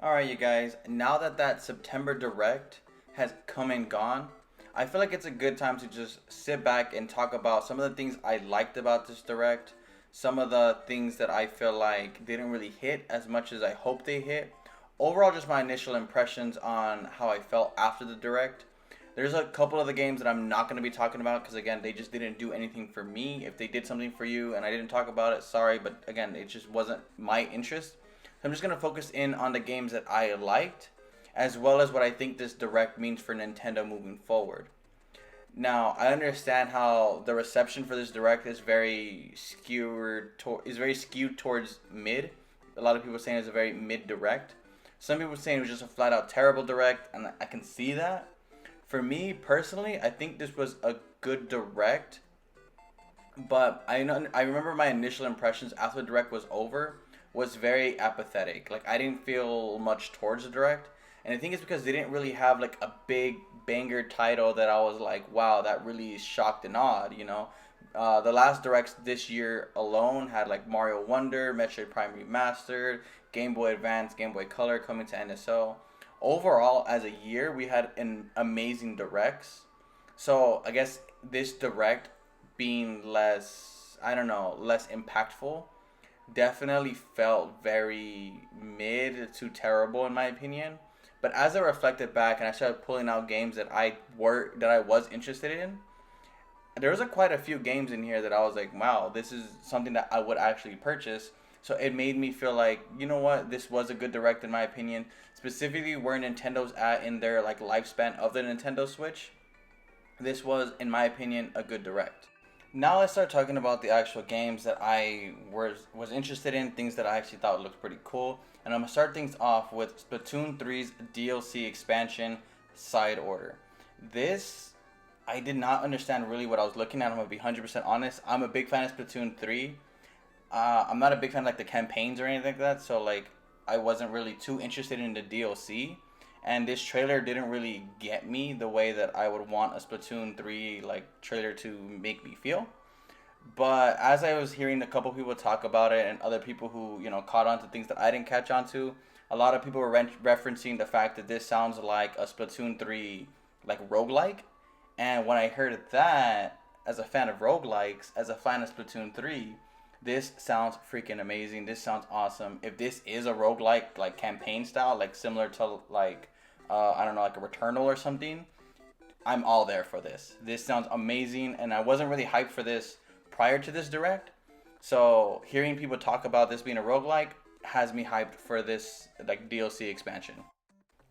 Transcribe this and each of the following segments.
Alright, you guys, now that September Direct has come and gone, I feel like it's a good time to just sit back and talk about some of the things I liked about this Direct, some of the things that I feel like didn't really hit as much as I hoped they hit. Overall, just my initial impressions on how I felt after the Direct. There's a couple of the games that I'm not going to be talking about because, again, they just didn't do anything for me. If they did something for you and I didn't talk about it, sorry, but again, it just wasn't my interest. I'm just going to focus in on the games that I liked, as well as what I think this Direct means for Nintendo moving forward. Now, I understand how the reception for this Direct is very skewed towards mid. A lot of people saying it's a very mid Direct. Some people saying it was just a flat out terrible Direct, and I can see that. For me personally, I think this was a good Direct, but I remember my initial impressions after the Direct was over was very apathetic. Like, I didn't feel much towards the Direct, and I think it's because they didn't really have like a big banger title that I was like, wow, that really shocked and awed. The last Directs this year alone had like Mario Wonder, Metroid Prime Remastered, Game Boy Advance, Game Boy Color coming to NSO. Overall, as a year, we had an amazing Directs. So I guess this Direct being less, I don't know, less impactful definitely felt very mid to terrible in my opinion. But as I reflected back and I started pulling out games that I was interested in, there was quite a few games in here that I was like, wow, this is something that I would actually purchase. So it made me feel like, you know what, this was a good Direct in my opinion. Specifically where Nintendo's at in their like lifespan of the Nintendo Switch. This was, in my opinion, a good Direct. Now let's start talking about the actual games that I was interested in, things that I actually thought looked pretty cool. And I'm gonna start things off with Splatoon 3's DLC expansion, Side Order. This, I did not understand really what I was looking at. I'm gonna be 100% honest. I'm a big fan of Splatoon 3. I'm not a big fan of like the campaigns or anything like that. So like I wasn't really too interested in the DLC. And this trailer didn't really get me the way that I would want a Splatoon 3 like trailer to make me feel. But as I was hearing a couple people talk about it and other people who, caught on to things that I didn't catch on to, a lot of people were referencing the fact that this sounds like a Splatoon 3 like roguelike. And when I heard that, as a fan of roguelikes, as a fan of Splatoon 3, this sounds freaking amazing. This sounds awesome. If this is a roguelike like campaign style, like similar to like I don't know, like a Returnal or something, I'm all there for this. This sounds amazing, and I wasn't really hyped for this prior to this Direct. So hearing people talk about this being a roguelike has me hyped for this like DLC expansion.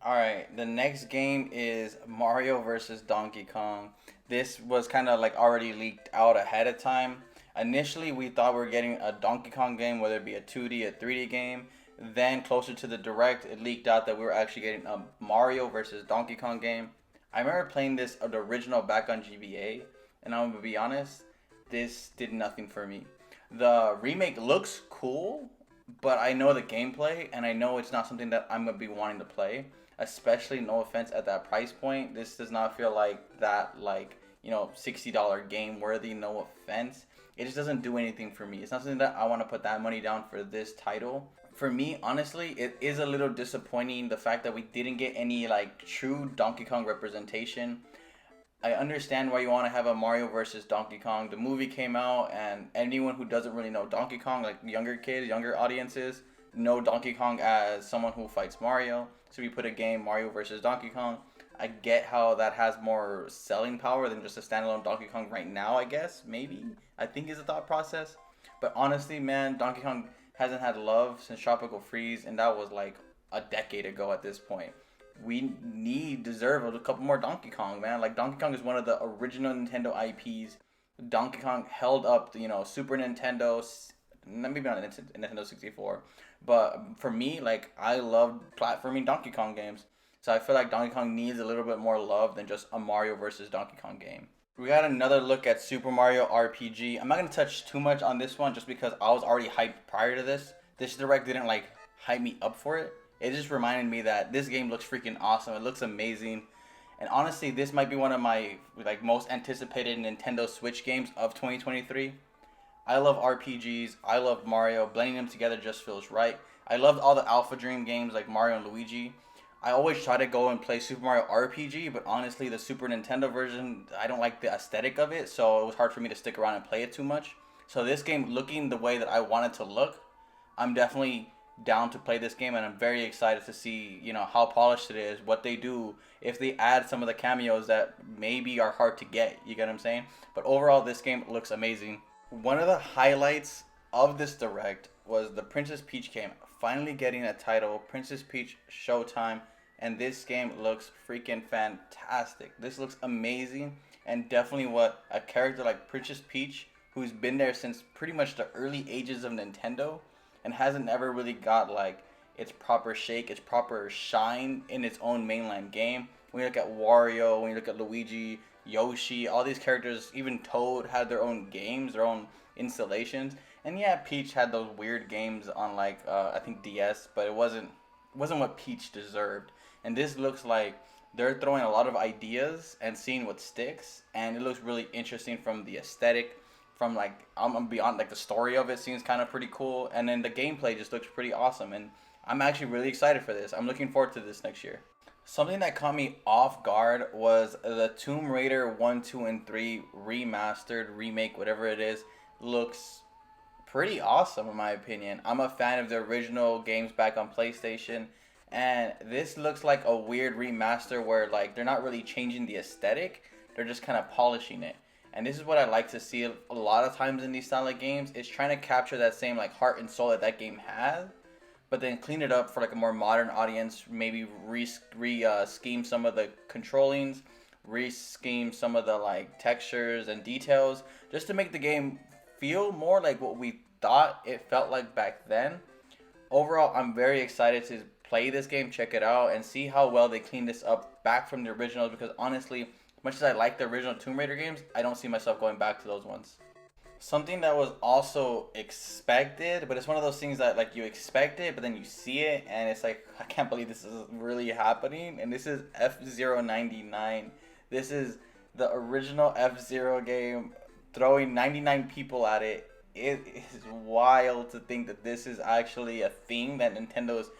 Alright, the next game is Mario vs. Donkey Kong. This was kind of like already leaked out ahead of time. Initially, we thought we were getting a Donkey Kong game, whether it be a 2D, a 3D game. Then, closer to the Direct, it leaked out that we were actually getting a Mario vs. Donkey Kong game. I remember playing this, the original, back on GBA, and I'm gonna be honest, this did nothing for me. The remake looks cool, but I know the gameplay, and I know it's not something that I'm gonna be wanting to play. Especially, no offense, at that price point, this does not feel like that, like, $60 game worthy. No offense, it just doesn't do anything for me. It's not something that I want to put that money down for this title. For me, honestly, it is a little disappointing the fact that we didn't get any like true Donkey Kong representation. I understand why you want to have a Mario versus Donkey Kong. The movie came out, and anyone who doesn't really know Donkey Kong, like younger kids, younger audiences, know Donkey Kong as someone who fights Mario. So we put a game, Mario versus Donkey Kong. I get how that has more selling power than just a standalone Donkey Kong right now, I guess. Maybe. I think is the thought process. But honestly, man, Donkey Kong hasn't had love since Tropical Freeze, and that was like a decade ago at this point. We deserve a couple more Donkey Kong, man. Like, Donkey Kong is one of the original Nintendo IPs. Donkey Kong held up, Super Nintendo, maybe not Nintendo 64, but for me, like, I love platforming Donkey Kong games. So I feel like Donkey Kong needs a little bit more love than just a Mario versus Donkey Kong game. We got another look at Super Mario RPG. I'm not going to touch too much on this one just because I was already hyped prior to this. This Direct didn't, like, hype me up for it. It just reminded me that this game looks freaking awesome. It looks amazing. And honestly, this might be one of my like most anticipated Nintendo Switch games of 2023. I love RPGs. I love Mario. Blending them together just feels right. I loved all the Alpha Dream games like Mario and Luigi. I always try to go and play Super Mario RPG, but honestly, the Super Nintendo version, I don't like the aesthetic of it, so it was hard for me to stick around and play it too much. So this game, looking the way that I want it to look, I'm definitely down to play this game, and I'm very excited to see, how polished it is, what they do, if they add some of the cameos that maybe are hard to get. You get what I'm saying? But overall, this game looks amazing. One of the highlights of this direct was the Princess Peach game finally getting a title, Princess Peach Showtime, and this game looks freaking fantastic. This looks amazing, and definitely what a character like Princess Peach, who's been there since pretty much the early ages of Nintendo, and hasn't ever really got like its proper shake, its proper shine in its own mainline game. When you look at Wario, when you look at Luigi, Yoshi, all these characters, even Toad had their own games, their own installations. And yeah, Peach had those weird games on like I think DS, but it wasn't what Peach deserved. And this looks like they're throwing a lot of ideas and seeing what sticks, and it looks really interesting from the aesthetic, from like I'm beyond like the story of it seems kind of pretty cool, and then the gameplay just looks pretty awesome, and I'm actually really excited for this. I'm looking forward to this next year. Something that caught me off guard was the Tomb Raider 1, 2, and 3 remastered, remake, whatever it is, looks pretty awesome in my opinion. I'm a fan of the original games back on PlayStation, and this looks like a weird remaster where like they're not really changing the aesthetic, they're just kind of polishing it. And this is what I like to see a lot of times in these style of games, is trying to capture that same like heart and soul that that game had, but then clean it up for like a more modern audience. Maybe scheme some of the controllings, re-scheme some of the like textures and details, just to make the game feel more like what we thought it felt like back then. Overall, I'm very excited to play this game, check it out, and see how well they clean this up back from the originals. Because honestly, much as I like the original Tomb Raider games, I don't see myself going back to those ones. Something that was also expected, but it's one of those things that like you expect it, but then you see it, and it's like, I can't believe this is really happening. And this is F-Zero 99. This is the original F-Zero game, throwing 99 people at it. It is wild to think that this is actually a thing that Nintendo is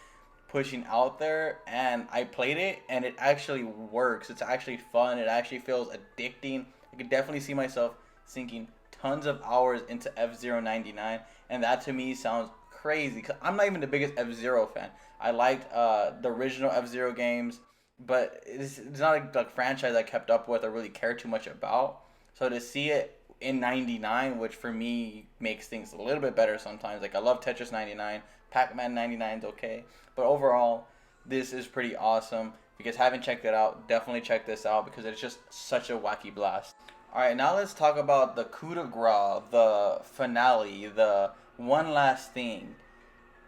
pushing out there, and I played it and it actually works. It's actually fun. It actually feels addicting. I could definitely see myself sinking tons of hours into F-Zero 99, and that to me sounds crazy because I'm not even the biggest F-Zero fan. I liked the original F-Zero games, but it's not a franchise I kept up with or really cared too much about. So to see it in 99, which for me makes things a little bit better sometimes. Like I love Tetris 99, Pac-Man 99 is okay, but overall, this is pretty awesome. If you guys haven't checked it out, definitely check this out because it's just such a wacky blast. Alright, now let's talk about the coup de grace, the finale, the one last thing.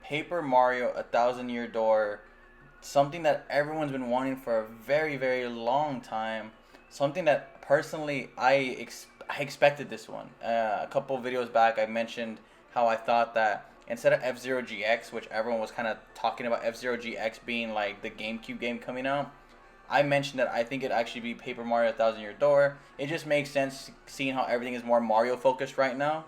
Paper Mario A Thousand Year Door, something that everyone's been wanting for a very, very long time. Something that personally I expected this one. A couple videos back, I mentioned how I thought that instead of F-Zero GX, which everyone was kind of talking about F-Zero GX being like the GameCube game coming out, I mentioned that I think it'd actually be Paper Mario A Thousand Year Door. It just makes sense seeing how everything is more Mario focused right now.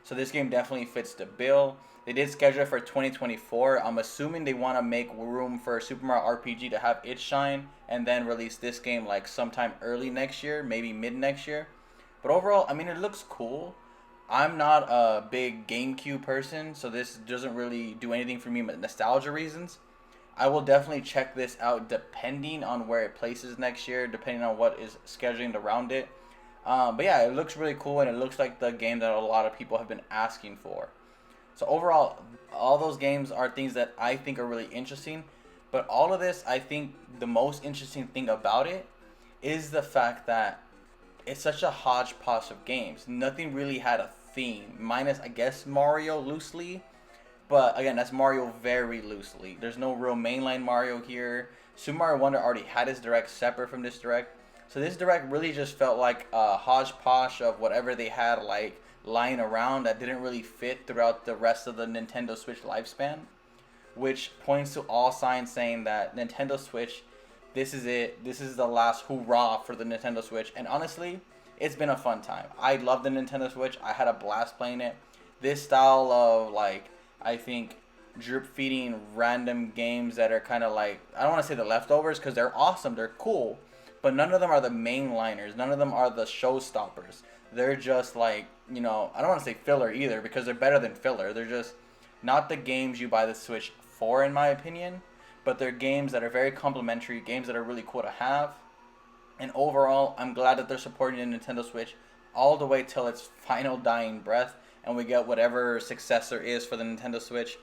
So this game definitely fits the bill. They did schedule it for 2024. I'm assuming they want to make room for Super Mario RPG to have its shine and then release this game like sometime early next year, maybe mid next year. But overall, I mean, it looks cool. I'm not a big GameCube person, so this doesn't really do anything for me but nostalgia reasons. I will definitely check this out depending on where it places next year, depending on what is scheduling around it. But yeah, it looks really cool, and it looks like the game that a lot of people have been asking for. So overall, all those games are things that I think are really interesting. But all of this, I think the most interesting thing about it is the fact that it's such a hodgepodge of games. Nothing really had a theme, minus I guess Mario loosely. But again, that's Mario very loosely. There's no real mainline Mario here. Super Mario Wonder already had his direct separate from this direct. So this direct really just felt like a hodgepodge of whatever they had like lying around that didn't really fit throughout the rest of the Nintendo Switch lifespan. Which points to all signs saying that Nintendo Switch, this is it. This is the last hoorah for the Nintendo Switch. And honestly, it's been a fun time. I love the Nintendo Switch. I had a blast playing it. This style of like, I think drip feeding random games that are kind of like, I don't want to say the leftovers because they're awesome, they're cool, but none of them are the mainliners. None of them are the showstoppers. They're just like, you know, I don't want to say filler either because they're better than filler. They're just not the games you buy the Switch for, in my opinion, but they're games that are very complimentary, games that are really cool to have. And overall, I'm glad that they're supporting the Nintendo Switch all the way till its final dying breath, and we get whatever successor is for the Nintendo Switch.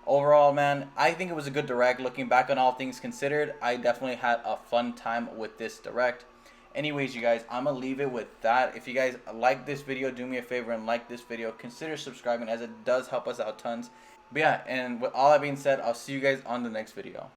Overall, man, I think it was a good direct. Looking back on all things considered, I definitely had a fun time with this direct. Anyways, you guys, I'm going to leave it with that. If you guys like this video, do me a favor and like this video. Consider subscribing as it does help us out tons. But yeah, and with all that being said, I'll see you guys on the next video.